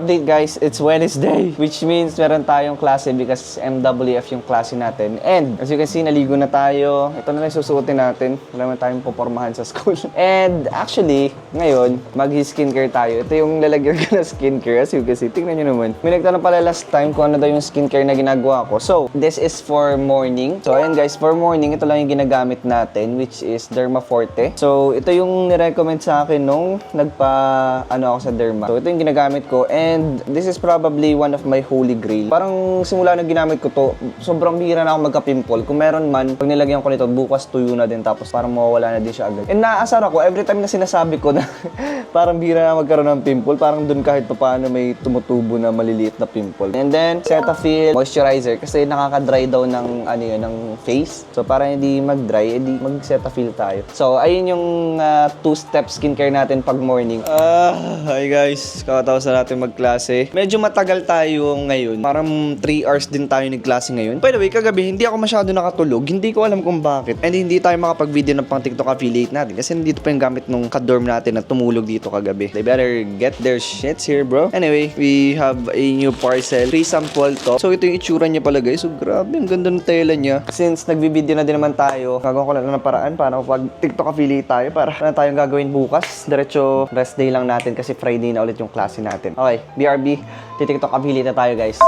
update guys, it's Wednesday, which means meron tayong klase because MWF yung klase natin. And as you can see, naligo na tayo. Ito na lang susuotin natin. Wala naman tayong pupormahan sa school. And actually, ngayon, mag-skincare tayo. Ito yung lalagyan ko na skincare. As you can see, tingnan nyo naman. May nagtanong pala last time kung ano daw yung skincare na ginagawa ko. So, this is for morning. So, ayan guys, for morning, ito lang yung ginagamit natin, which is Derma Forte. So, ito yung nirecommend sa akin nung ako sa Derma. So, ito yung ginagamit ko and this is probably one of my holy grail. Parang simula na ginamit ko to, sobrang bihira na ako magka-pimple. Kung meron man, pag nilagyan ko nito, bukas tuyo na din tapos parang mawawala na din siya agad. And naaasar ako, every time na sinasabi ko na parang bihira na magkaroon ng pimple, parang dun kahit pa paano may tumutubo na maliliit na pimple. And then, Cetaphil moisturizer kasi nakaka-dry daw ng ng face. So, para hindi mag-dry, edi mag-Cetaphil tayo. So, ayun yung two-step skincare natin pag morning. Hi guys, kakatawa sa natin magklase. Medyo matagal tayo ngayon. Parang 3 hours din tayo nagklase ngayon. By the way, kagabi, hindi ako masyado nakatulog. Hindi ko alam kung bakit. And hindi tayo makapag-video ng pang TikTok affiliate natin. Kasi nandito pa yung gamit nung ka-dorm natin na tumulog dito kagabi. They better get their shits here, bro. Anyway, we have a new parcel. Free sample to. So, ito yung itsura niya pala, guys. So, grabe. Ang ganda ng tela niya. Since nagbi-video na din naman tayo, gagawa ko lang ng paraan para pag TikTok affiliate tayo para na tayong gagawin bukas. Diretso rest day lang natin kasi Friday na ulit yung klase natin. Okay, BRB, TikTok affiliate na tayo, guys.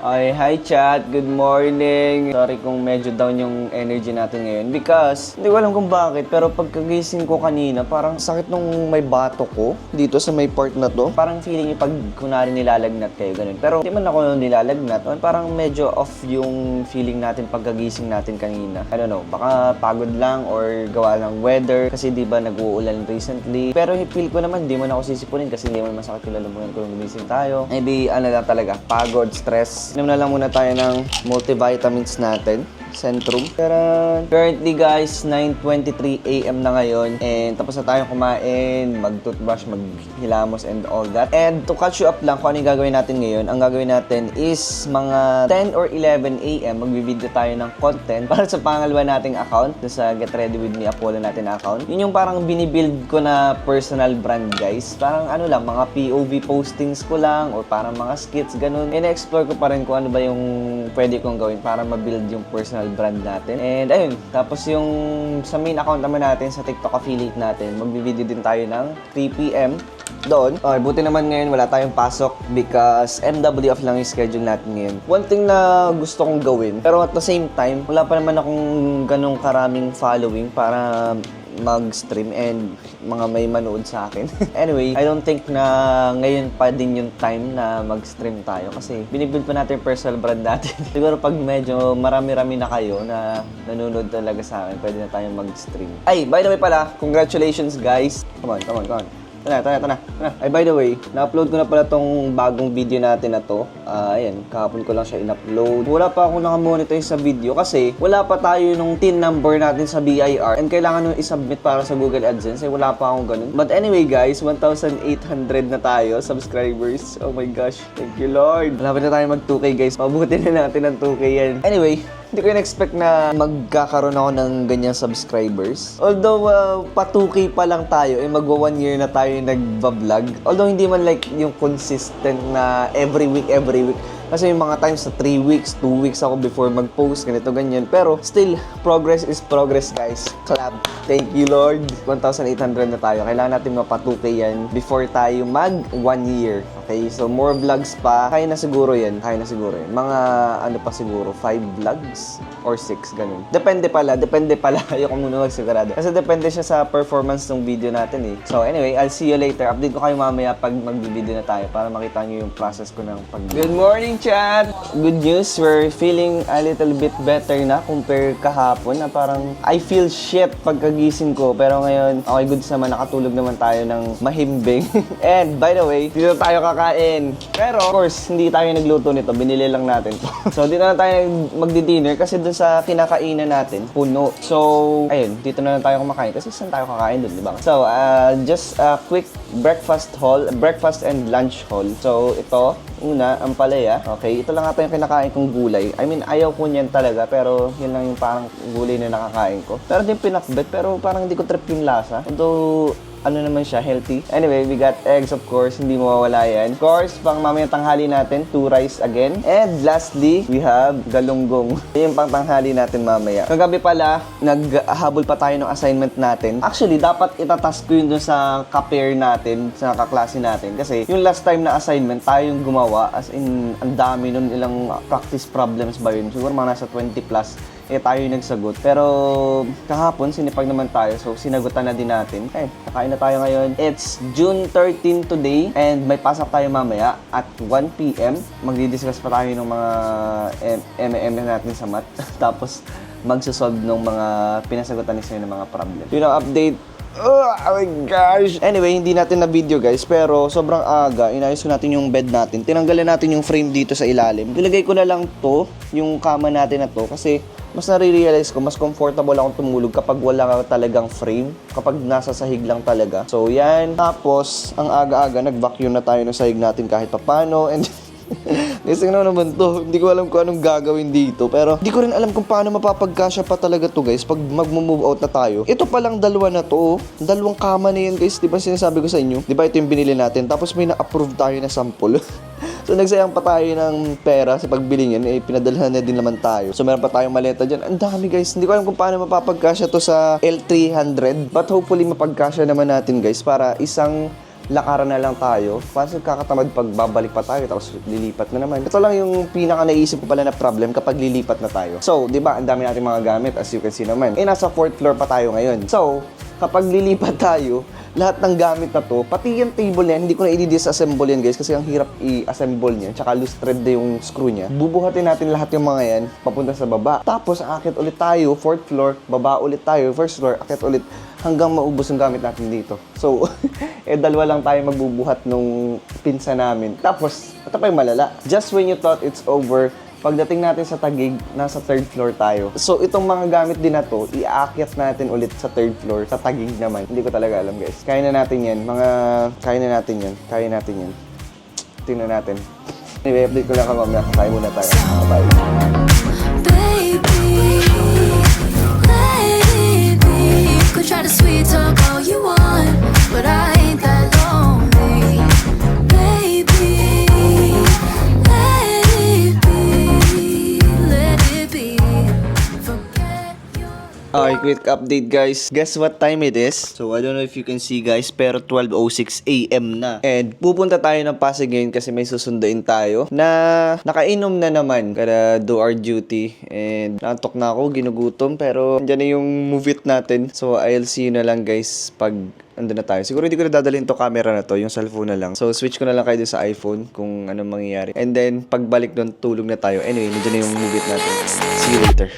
Okay, hi chat, good morning. Sorry kung medyo down yung energy natin ngayon because hindi ko alam kung bakit pero pagkagising ko kanina parang sakit nung may bato ko dito sa may part na to. Parang feeling yung pag kunwari nilalagnat kayo ganun. Pero hindi man ako nilalagnat. Parang medyo off yung feeling natin pagkagising natin kanina. I don't know, baka pagod lang or gawa ng weather kasi di ba nag-uulan recently. Pero feel ko naman di man ako sisipunin kasi hindi man masakit yung lalamunan ko nung gumising tayo. Maybe lang talaga, pagod, stress. Inom na lang muna tayo ng multivitamins natin. Centrum. Pero currently guys, 9:23 AM na ngayon and tapos na tayong kumain, mag-toothbrush, maghilamos and all that. And to catch you up lang kung ano yung gagawin natin ngayon, ang gagawin natin is mga 10 or 11 AM magbi-video tayo ng content para sa pangalawa nating account, sa Get Ready With Me Apollo natin account. Yun yung parang binibuild ko na personal brand guys. Parang lang, mga POV postings ko lang or parang mga skits, ganun. In-explore ko pa rin kung ano ba yung pwede kong gawin para ma-build yung personal brand natin. And ayun, tapos yung sa main account naman natin, sa TikTok affiliate natin, magbi-video din tayo ng 3 PM doon. Okay, buti naman ngayon wala tayong pasok because MWF lang yung schedule natin ngayon. One thing na gusto kong gawin, pero at the same time, wala pa naman akong ganong karaming following para mag-stream and mga may manood sa akin. Anyway, I don't think na ngayon pa din yung time na mag-stream tayo kasi binibuild pa natin yung personal brand natin. Siguro pag medyo marami-rami na kayo na nanonood talaga sa akin, pwede na tayong mag-stream. Ay, by the way pala, congratulations guys. Come on. Tara. Ay, by the way, na-upload ko na pala tong bagong video natin na to. Ayan, kahapon ko lang siya in-upload. Wala pa ako nakamonetize sa video kasi wala pa tayo nung TIN number natin sa BIR and kailangan nung isubmit para sa Google AdSense. Wala pa akong ganun. But anyway guys, 1,800 na tayo subscribers. Oh my gosh, thank you Lord. Malapit na tayo mag 2K guys. Mabuti na natin ang 2K yan. Anyway, hindi ko in-expect na magkakaroon ako ng ganyang subscribers. Although, pa 2K pa lang tayo, magwa 1 year na tayo nagba-vlog. Although, hindi man like yung consistent na every week. Kasi yung mga times sa 3 weeks, 2 weeks ako before mag-post, ganito, ganyan. Pero still, progress is progress, guys. Clap. Thank you, Lord. 1,800 na tayo. Kailangan natin mapa-2K yan before tayo mag 1 year. Okay? So, more vlogs pa. Kaya na siguro yan. Mga, pa siguro, 5 vlogs or 6, ganun. Depende pala. Ayoko muna magsigurado. Kasi depende siya sa performance ng video natin eh. So, anyway, I'll see you later. Update ko kayo mamaya pag mag-video na tayo para makita nyo yung process ko ng pag- Good morning, chat! Good news, we're feeling a little bit better na compare kahapon na parang I feel shit pagkagising ko. Pero ngayon, okay, goods naman. Nakatulog naman tayo ng mahimbing. And by the way, dito tayo kakain. Pero, of course, hindi tayo nagluto nito. Binili lang natin to. So, dito na tayo magdi-dinner kasi dun sa kinakainan natin, puno. So, ayun, dito na lang tayo kumakain. Kasi saan tayo kakain dun, di ba? So, just a quick breakfast and lunch haul. So, ito, una, ang palaya. Okay, ito lang ata yung kinakain kong gulay. I mean, ayaw ko niyan talaga, pero yun lang yung parang gulay na nakakain ko. Pero din pinakbet, pero parang hindi ko trip yung lasa. Although, ano naman siya, healthy. Anyway, we got eggs, of course, hindi mawawala yan. Of course, pang mamayang tanghali natin, 2 rice again. And lastly, we have galunggong. Yung pang tanghali natin mamaya. Kagabi pala, naghabol pa tayo ng assignment natin. Actually, dapat itatask ko yun dun sa ka-pair natin, sa kaklase natin. Kasi yung last time na assignment, tayo yung gumawa. As in, ang dami nun, ilang practice problems ba yun? Siguro mga nasa 20 plus. Tayo yung nagsagot. Pero kahapon, sinipag naman tayo. So, sinagutan na din natin. Kakain na tayo ngayon. It's June 13 today. And may pasok tayo mamaya at 1 p.m. Magdi-discuss pa tayo ng mga M&M natin sa math. Tapos, magsasolve ng mga pinasagutan ni sir ng mga problem. Yun ang update. Oh my gosh! Anyway, hindi natin na video guys, pero sobrang aga, inayos ko natin yung bed natin. Tinanggalan natin yung frame dito sa ilalim. Nilagay ko na lang to, yung kama natin na to, kasi mas nare-realize ko, mas comfortable akong tumulog kapag wala ka talagang frame, kapag nasa sahig lang talaga. So yan, tapos ang aga-aga, nag-vacuum na tayo ng sahig natin kahit papano, and guys, ano naman to? Hindi ko alam kung anong gagawin dito. Pero hindi ko rin alam kung paano mapapagkasya pa talaga to guys pag mag-move out na tayo. Ito palang dalawa na to. Dalawang kama na yan guys. Di ba sinasabi ko sa inyo? Di ba ito yung binili natin? Tapos may na-approve tayo na sample. So nagsayang pa tayo ng pera sa pagbili niyan. Pinadalhan na din naman tayo. So meron pa tayong maleta dyan. Ang dami guys. Hindi ko alam kung paano mapapagkasya to sa L300. But hopefully mapagkasya naman natin guys para isang lakaran na lang tayo. Kasi kakatamad pag babalik pa tayo tapos lilipat na naman. Ito lang yung pinaka naisip ko pala na problem kapag lilipat na tayo. So, di ba, ang dami natin mga gamit as you can see naman. Nasa 4th floor pa tayo ngayon. So, kapag lilipat tayo, lahat ng gamit na to, pati yung table niya, hindi ko na i-disassemble yan guys kasi ang hirap i-assemble niya. Tsaka loose thread na yung screw niya. Bubuhatin natin lahat yung mga yan papunta sa baba. Tapos, akit ulit tayo, 4th floor, baba ulit tayo, 1st floor, akit ulit hanggang maubos yung gamit natin dito. So, dalawa lang tayo magbubuhat nung pinsa namin. Tapos, ito pa yung malala. Just when you thought it's over, pagdating natin sa Taguig, nasa 3rd floor tayo. So, itong mga gamit din na to, iaakyat natin ulit sa 3rd floor, sa Taguig naman. Hindi ko talaga alam, guys. Kaya na natin yan. Kaya na natin yan. Kaya natin yan. Tingnan natin. Anyway, update ko lang ka mamaya. Kakain muna tayo. Bye. Try to sweet talk all you want, but I ain't that lonely. Baby, let it be, let it be. Forget your... Okay, quick update guys. Guess what time it is? So, I don't know if you can see guys, pero 12:06 AM na. And pupunta tayo ng Pasig ngayon kasi may susunduin tayo na nakainom na naman. Gotta do our duty. And naantok na ako, ginugutom. Pero andyan na yung movie natin. So, I'll see you na lang guys pag andun na tayo. Siguro hindi ko na dadalhin to camera na to, yung cellphone na lang. So, switch ko na lang kayo dun sa iPhone kung anong mangyayari. And then, pagbalik doon, tulog na tayo. Anyway, nandiyan na yung movie natin. See you later.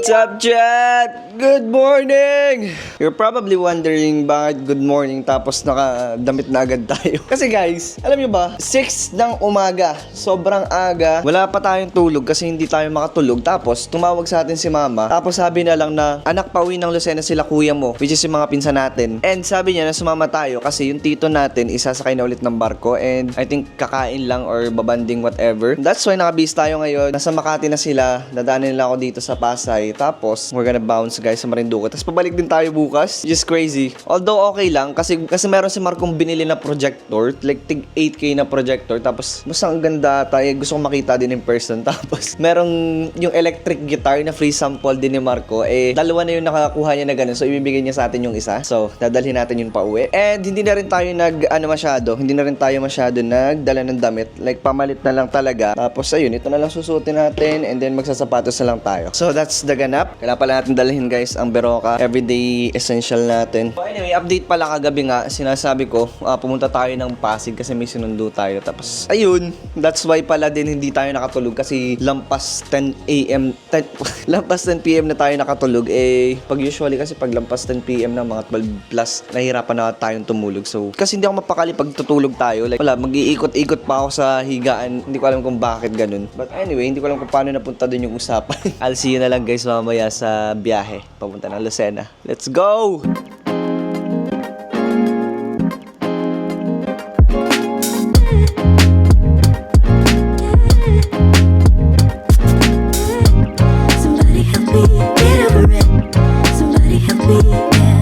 What's up, chat? Good morning! You're probably wondering bakit good morning tapos nakadamit na agad tayo. Kasi guys, alam nyo ba, 6 ng umaga, sobrang aga, wala pa tayong tulog kasi hindi tayo makatulog. Tapos, tumawag sa atin si mama. Tapos sabi na lang na, anak, pauwi ng Lucena sila kuya mo, which is yung mga pinsan natin. And sabi niya na sumama tayo kasi yung tito natin, isasakay na ulit ng barko. And I think kakain lang or babanding whatever. That's why nakabis tayo ngayon. Nasa Makati na sila, dadaanin nila ako dito sa Pasay. Tapos, we're gonna bounce guys sa Marinduque. Tapos pabalik din tayo bukas. Just crazy. Although okay lang kasi meron si Marcong binili na projector, like tig 8K na projector. Tapos basta ang ganda tayo. Gusto kong makita din in person. Tapos merong yung electric guitar na free sample din ni Marco. Dalawa na yung nakakuha niya na ganun. So ibibigay niya sa atin yung isa. So dadalhin natin yun pa uwi. And hindi na rin tayo hindi na rin tayo masyado nagdala ng damit. Like pamalit na lang talaga. Tapos ayun, ito na lang susuotin natin and then magsasapatos na lang tayo. So that's the gaganap. Kailangan pala natin dalhin guys ang Berocca. Everyday essential natin. So anyway, update pala kagabi nga. Sinasabi ko, pumunta tayo ng Pasig kasi may sinundo tayo. Tapos, ayun. That's why pala din hindi tayo nakatulog kasi lampas 10 a.m. lampas 10 p.m. na tayo nakatulog. Eh, pag usually kasi pag lampas 10 p.m. na mga 12 plus, nahihirapan na tayong tumulog. So, kasi hindi ako mapakali pag tutulog tayo. Like, wala, mag-iikot-ikot pa ako sa higaan. Hindi ko alam kung bakit ganun. But anyway, hindi ko alam kung paano napunta dun yung usapan. I'll see you na lang guys mamaya sa biyahe. Papunta ng Lucena. Let's go! Somebody help me get over it. Somebody help me, yeah.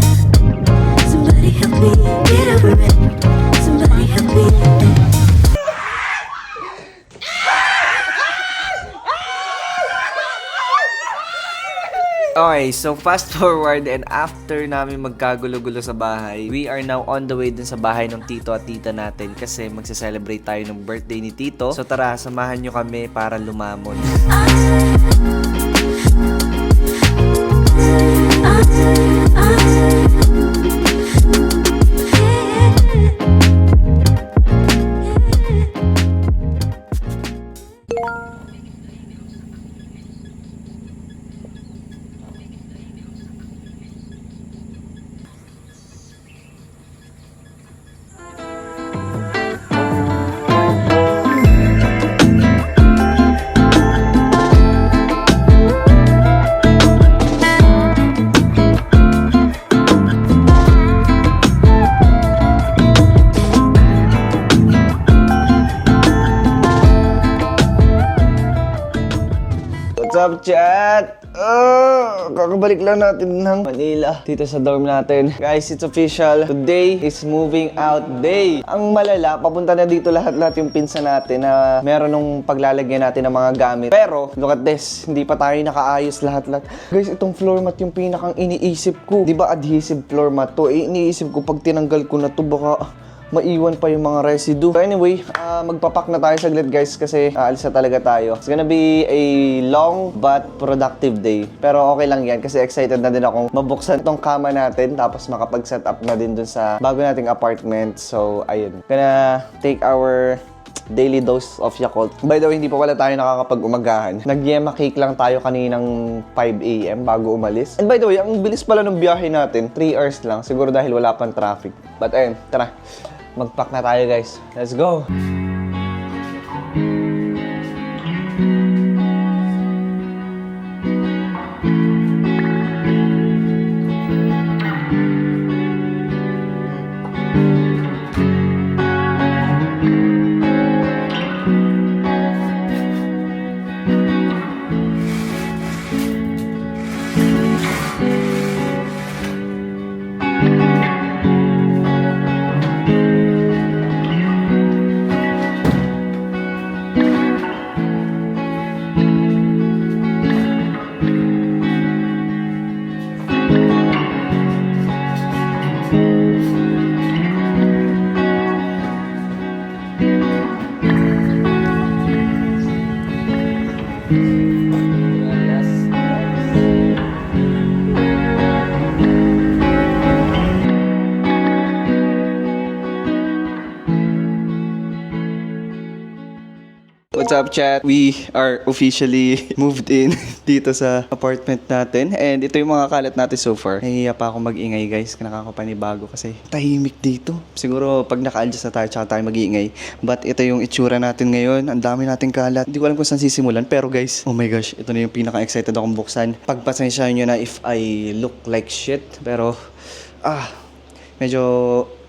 Somebody help me get over it. Somebody help me. Okay, so fast forward and after namin magkagulo-gulo sa bahay, we are now on the way dun sa bahay ng tito at tita natin kasi magse-celebrate tayo ng birthday ni tito. So tara, samahan nyo kami para lumamon. What's up, chat? Kakabalik lang natin ng Manila dito sa dorm natin. Guys, it's official. Today is moving out day. Ang malala, papunta na dito lahat-lahat yung pinsan natin na meron nung paglalagyan natin ng mga gamit. Pero, look at this. Hindi pa tayo nakaayos lahat-lahat. Guys, itong floor mat yung pinakang iniisip ko. Di ba adhesive floor mat to? Iniisip ko pag tinanggal ko na to baka maiwan pa yung mga residue. So anyway, magpapak na tayo saglit guys kasi aalis na talaga tayo. It's gonna be a long but productive day. Pero okay lang yan kasi excited na din akong mabuksan tong kama natin tapos makapag-set up na din dun sa bago nating apartment. So ayun. Gonna take our daily dose of Yakult. By the way, hindi pa pala tayo nakakapag-umagahan. Nag-yema cake lang tayo kaninang 5 a.m. bago umalis. And by the way, ang bilis pala ng biyahe natin. 3 hours lang. Siguro dahil wala pang traffic. But ayun, tara. Mag-pack na tayo guys. Let's go! What's up, chat? We are officially moved in dito sa apartment natin. And ito yung mga kalat natin so far. Nahihiya pa ako mag-ingay, guys. Nakakapanibago kasi tahimik dito. Siguro pag naka-adjust na tayo, tsaka tayo mag-iingay. But ito yung itsura natin ngayon. Ang dami nating kalat. Hindi ko alam kung saan sisimulan. Pero guys, oh my gosh, ito na yung pinaka-excited akong buksan. Pagpasensyahan nyo na if I look like shit. Pero, medyo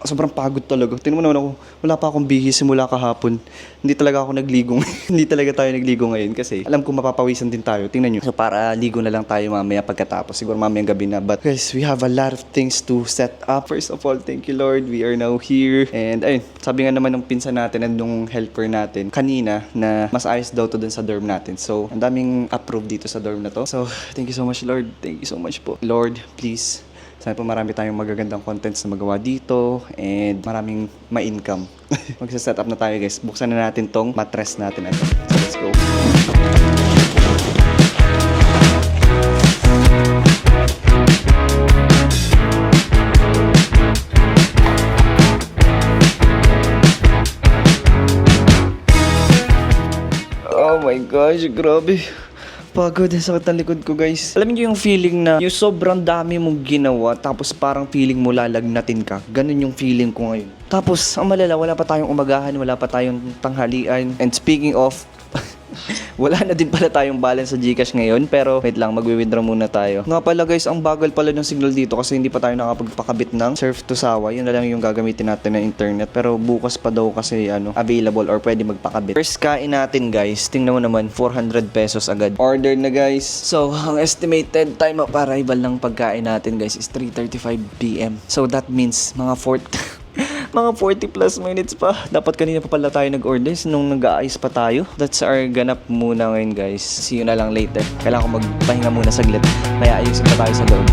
sobrang pagod talaga. Tingnan mo naman ako, wala pa akong bihis simula kahapon. Hindi talaga ako nagligo. Hindi talaga tayo nagligo ngayon kasi alam ko mapapawisan din tayo. Tingnan nyo. So para ligo na lang tayo mamaya pagkatapos. Siguro mamayang gabi na. But guys, we have a lot of things to set up. First of all, thank you Lord. We are now here. And ayun, sabi nga naman ng pinsan natin and nung helper natin kanina na mas ayos daw to dun sa dorm natin. So ang daming approve dito sa dorm na to. So thank you so much Lord. Thank you so much po. Lord, please. Sana po marami tayong magagandang contents na magawa dito and maraming ma-income. Magsa-set up na tayo guys. Buksan na natin tong mattress natin. So let's go. gosh, grabe. Pagod, sakit ng likod ko guys. Alam niyo yung feeling na yung sobrang dami mong ginawa tapos parang feeling mo lalagnatin ka. Ganun yung feeling ko ngayon. Tapos, ang malala, wala pa tayong umagahan, wala pa tayong tanghalian. And speaking of, wala na din pala tayong balance sa GCash ngayon. Pero wait lang, magwi-withdraw muna tayo. Nga pala guys, ang bagal pala ng signal dito kasi hindi pa tayo nakapagpakabit ng Surf to Sawa. Yun na lang yung gagamitin natin na internet. Pero bukas pa daw kasi available or pwede magpakabit. First kain natin guys, tingnan mo naman, 400 pesos agad. Order na guys. So, ang estimated time of arrival ng pagkain natin guys is 3:35 PM. So that means mga 40 plus minutes pa. Dapat kanina pa pala tayo nag-order nung nag-aayos pa tayo. That's our ganap muna ngayon guys. See you na lang later. Kailangan ko magpahinga muna saglit. Kaya ayusin pa tayo sa loob.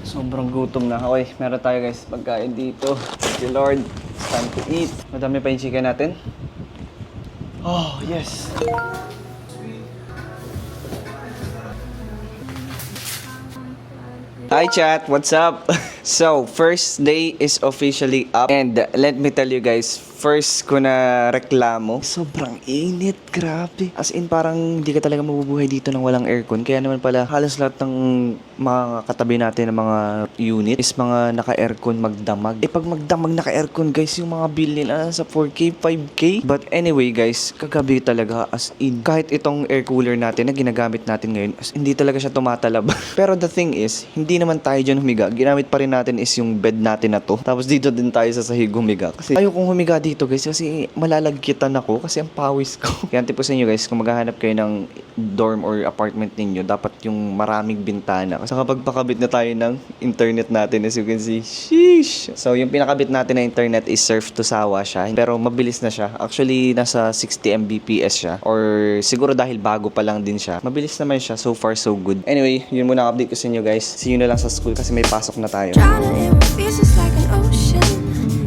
Sobrang gutom na. Okay, meron tayo guys pagkain dito. Thank you Lord. It's time to eat. Madami pa yung chicken natin. Oh, yes. Hi chat, what's up? So, first day is officially up. And let me tell you guys, first ko na reklamo, sobrang init, grabe. As in, parang hindi ka talaga mabubuhay dito ng walang aircon. Kaya naman pala, halos lahat ng mga katabi natin ng mga unit is mga naka-aircon magdamag. Eh, pag magdamag naka-aircon guys, yung mga bill nila sa 4K, 5K. But anyway guys, kagabi talaga as in. Kahit itong air cooler natin na ginagamit natin ngayon, hindi talaga siya tumatalab. Pero the thing is, hindi naman tayo dyan humiga. Ginamit pa rin natin is yung bed natin na to. Tapos dito din tayo sa sahig humiga. Kasi ayokong humiga dito guys kasi malalagkitan ako kasi ang pawis ko. Kaya tipo sa inyo guys, kung maghahanap kayo ng dorm or apartment ninyo, dapat yung maraming bintana. Kasi kapag pakabit na tayo ng internet natin, as you can see, sheesh! So yung pinakabit natin na internet is Surf to Sawa siya. Pero mabilis na siya. Actually, nasa 60 Mbps siya. Or siguro dahil bago pa lang din siya. Mabilis naman siya. So far, so good. Anyway, yun muna update ko sa inyo guys. See you na lang sa school kasi may pasok na tayo. Drowning in my fears just like an ocean.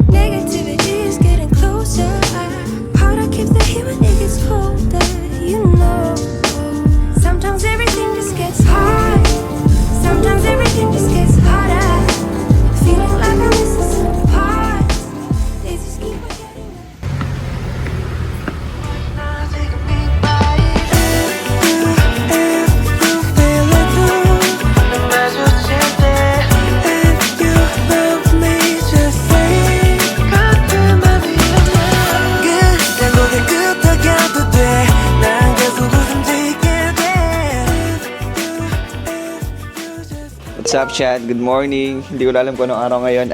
Negativity is getting closer. Hard to keep the heat when it gets colder. You know, sometimes everything just gets hard. Sometimes everything just gets harder. Feeling like I'm missing some parts. They just keep on getting What's up, chat? Good morning. Hindi ko alam kung anong araw ngayon.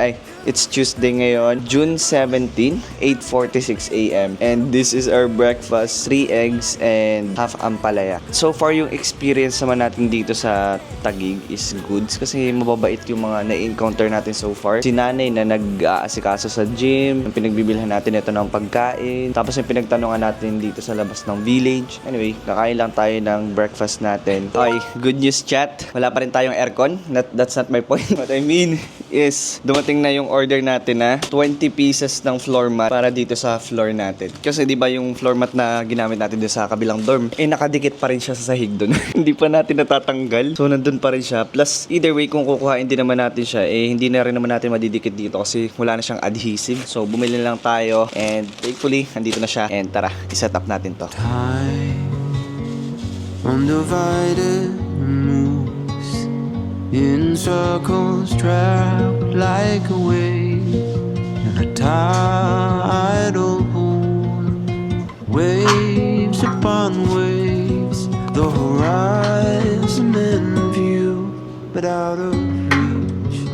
It's Tuesday ngayon, June 17, 8:46 a.m. And this is our breakfast, 3 eggs and half ampalaya. So far, yung experience naman natin dito sa Taguig is good kasi mababait yung mga na-encounter natin so far. Si nanay na nag-aasikaso sa gym, yung pinagbibilhan natin ito ng pagkain, tapos yung pinagtanungan natin dito sa labas ng village. Anyway, kakain lang tayo ng breakfast natin. Okay, good news chat. Wala pa rin tayong aircon. That's not my point. What I mean is, dumating na yung order natin na 20 pieces ng floor mat para dito sa floor natin. Kasi di ba yung floor mat na ginamit natin dito sa kabilang dorm, nakadikit pa rin siya sa sahig doon. Hindi pa natin natatanggal. So nandun pa rin siya. Plus, either way kung kukuhain din naman natin siya, hindi na rin naman natin madidikit dito kasi wala na siyang adhesive. So bumili na lang tayo and thankfully, andito na siya. And tara, iset up natin to. Time undivided moves in circles, trapped like a wave in a tidal pool. Waves upon waves, the horizon in view, but out of reach.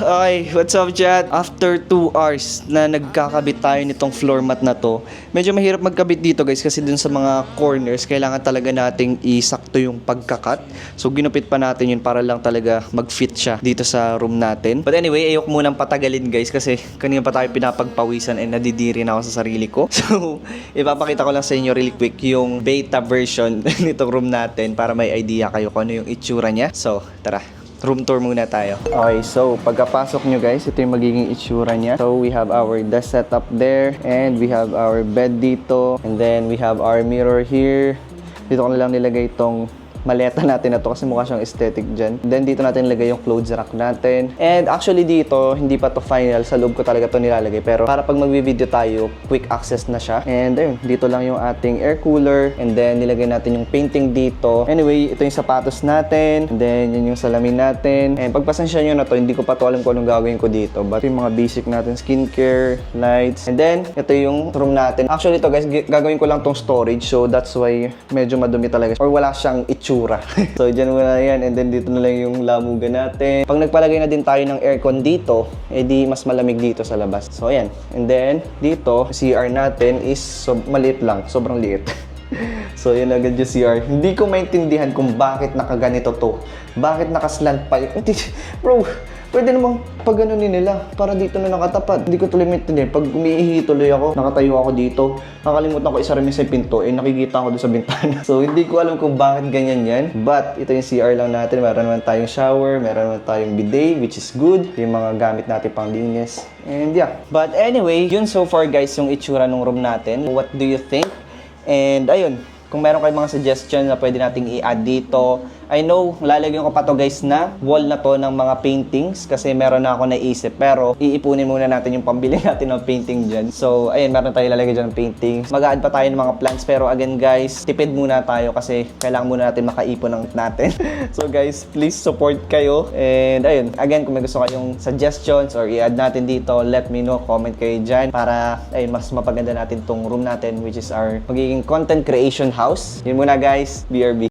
Okay, what's up chat? After 2 hours na nagkakabit tayo nitong floor mat na to, medyo mahirap magkabit dito guys kasi dun sa mga corners, kailangan talaga nating isakto yung pagkakat. So ginupit pa natin yun para lang talaga mag-fit siya dito sa room natin. But anyway, ayok munang patagalin guys kasi kanina pa tayo pinapagpawisan and nadidiri na ako sa sarili ko. So, ipapakita ko lang sa inyo really quick yung beta version nitong room natin para may idea kayo kung ano yung itsura niya. So, tara. room tour muna tayo. Okay, so pagkapasok nyo guys, ito yung magiging itsura niya. So we have our desk setup there, and we have our bed dito, and then we have our mirror here. Dito ko na lang nilagay itong maleta natin na to kasi mukha siyang aesthetic dyan. Then dito natin nilagay yung clothes rack natin. And actually dito, hindi pa to final. Sa loob ko talaga to nilalagay. Pero para pag mag-video tayo, quick access na siya. And ayun, dito lang yung ating air cooler. And then nilagay natin yung painting dito. Anyway, ito yung sapatos natin. And then yun yung salamin natin. And pagpasensya nyo na to, hindi ko pa to alam kung anong gagawin ko dito. But yung mga basic natin, skincare, lights. And then, ito yung room natin. Actually to guys, gagawin ko lang tong storage. So that's why medyo madumi talaga. Or wala siyang itsura. So, dyan muna yan. And then, dito na lang yung lamugan natin. Pag nagpalagay na din tayo ng aircon dito, edi mas malamig dito sa labas. So, ayan. And then, dito, CR natin is maliit lang. Sobrang liit. So, yun agad yung CR. Hindi ko maintindihan kung bakit nakaganito to. Bakit nakaslant pa yun. Bro, pwede namang pag ganunin nila para dito na nakatapat. Hindi ko tuloy maintindihan. Pag umiihi tuloy ako, nakatayo ako dito, nakalimutan ko isara sa pinto, nakikita ko doon sa bintana. So, hindi ko alam kung bakit ganyan yan. But, ito yung CR lang natin. Meron naman tayong shower, meron naman tayong bidet, which is good. Yung mga gamit natin pang linis. And yeah. But anyway, yun so far guys, yung itsura ng room natin. What do you think? And ayun, kung meron kayong mga suggestion na pwede nating i-add dito, I know, lalagyan ko pa to guys na wall na to ng mga paintings kasi meron na ako naisip. Pero, iipunin muna natin yung pambili natin ng painting dyan. So, ayun, meron tayo lalagay dyan ng paintings. Mag-add pa tayo ng mga plants. Pero again guys, tipid muna tayo kasi kailangan muna natin makaipon ng natin. So guys, please support kayo. And ayun, again, kung may gusto kayong suggestions or i-add natin dito, let me know, comment kayo dyan para ayun, mas mapaganda natin tong room natin which is our magiging content creation house. Yun muna guys, BRB.